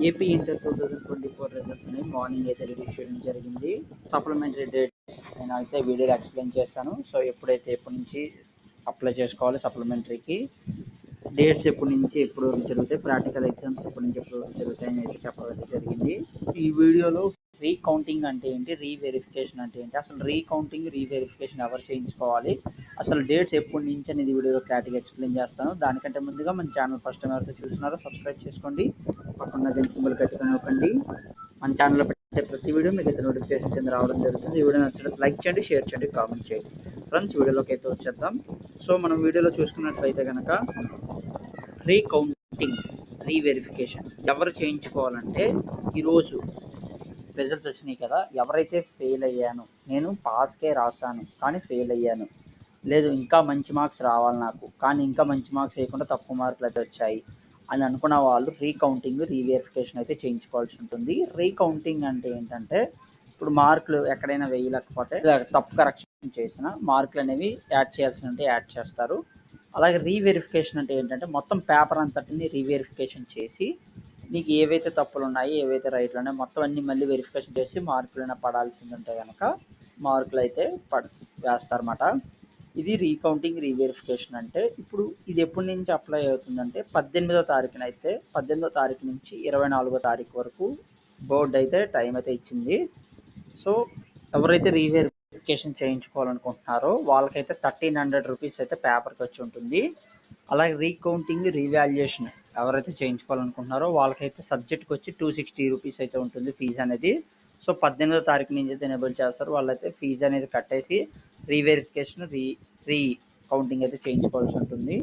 AP inter 2024 results అనేవి morning అయితే release చేయడం జరిగింది. సప్లిమెంటరీ డేట్స్ నేను అయితే వీడియోలో ఎక్స్ప్లెయిన్ చేస్తాను. సో ఎప్పటి నుంచి అప్లై చేసుకోవాలి సప్లిమెంటరీకి, డేట్స్ ఎప్పటి నుంచి ఎప్పుడు జరుగుతాయి, ప్రాక్టికల్ ఎగ్జామ్స్ ఎప్పటి నుంచి ఎప్పుడు జరుగుతాయని అయితే చెప్పడం జరిగింది. ఈ వీడియోలో రీకౌంటింగ్ అంటే ఏంటి, రీవెరిఫికేషన్ అంటే ఏంటి, అసలు రీకౌంటింగ్ రీవెరిఫికేషన్ ఎవరు చేయించుకోవాలి, అసలు డేట్స్ ఎప్పటి నుంచి అనేది వీడియోలో క్లారిటీగా ఎక్స్ప్లెయిన్ చేస్తాను. దానికంటే ముందుగా మన ఛానల్ ఫస్ట్ టైం ఎవరైతే చూస్తున్నారో సబ్స్క్రైబ్ చేసుకోండి, పక్కన గంట సింబల్ పెట్టుకొని మన ఛానల్లో పెట్టే ప్రతి వీడియో మీకు అయితే నోటిఫికేషన్ కింద రావడం జరుగుతుంది. ఈ వీడియో నచ్చినట్లయితే లైక్ చేయండి, షేర్ చేయండి, కామెంట్ చేయండి. ఫ్రెండ్స్ వీడియోలోకి అయితే వచ్చేద్దాం. సో మనం వీడియోలో చూసుకున్నట్లయితే కనుక రీకౌంటింగ్ రీవెరిఫికేషన్ ఎవరు చేయించుకోవాలంటే, ఈరోజు రిజల్ట్స్ వచ్చినాయి కదా, ఎవరైతే ఫెయిల్ అయ్యాను, నేను పాస్కే రాశాను కానీ ఫెయిల్ అయ్యాను, లేదు ఇంకా మంచి మార్క్స్ రావాలి నాకు కానీ ఇంకా మంచి మార్క్స్ వేయకుండా తక్కువ మార్కులు అయితే వచ్చాయి అని అనుకున్న వాళ్ళు రీకౌంటింగ్ రీవెరిఫికేషన్ అయితే చేయించుకోవాల్సి ఉంటుంది. రీకౌంటింగ్ అంటే ఏంటంటే, ఇప్పుడు మార్కులు ఎక్కడైనా వేయలేకపోతే తప్పు కరెక్షన్ చేసిన మార్కులు అనేవి యాడ్ చేయాల్సి ఉంటే యాడ్ చేస్తారు. అలాగే రీవెరిఫికేషన్ అంటే ఏంటంటే, మొత్తం పేపర్ అంతటిని రీవెరిఫికేషన్ చేసి నీకు ఏవైతే తప్పులు ఉన్నాయి ఏవైతే రైట్లు ఉన్నాయో మొత్తం అన్ని మళ్ళీ వెరిఫికేషన్ చేసి మార్కులైనా పడాల్సింది ఉంటే కనుక మార్కులు అయితే వేస్తారన్నమాట. ఇది రీకౌంటింగ్ రీవెరిఫికేషన్ అంటే. ఇప్పుడు ఇది ఎప్పటి నుంచి అప్లై అవుతుందంటే 18వ తారీఖున అయితే 18వ తారీఖు నుంచి 24వ తారీఖు వరకు బోర్డు అయితే టైం అయితే ఇచ్చింది. సో ఎవరైతే రీవెరిఫికేషన్ చేయించుకోవాలనుకుంటున్నారో వాళ్ళకైతే 1300 రూపీస్ అయితే పేపర్కి వచ్చి ఉంటుంది. అలాగే రీకౌంటింగ్ రీవాల్యుయేషన్ ఎవరైతే చేయించుకోవాలనుకుంటున్నారో వాళ్ళకైతే సబ్జెక్ట్కి వచ్చి 260 రూపీస్ అయితే ఉంటుంది ఫీజు అనేది. సో 18వ తారీఖు నుంచి అయితే ఎనేబుల్ చేస్తారు, వాళ్ళైతే ఫీజు అనేది కట్టేసి రీవెరిఫికేషన్ రీ కౌంటింగ్ అయితే చేయించుకోవాల్సి ఉంటుంది.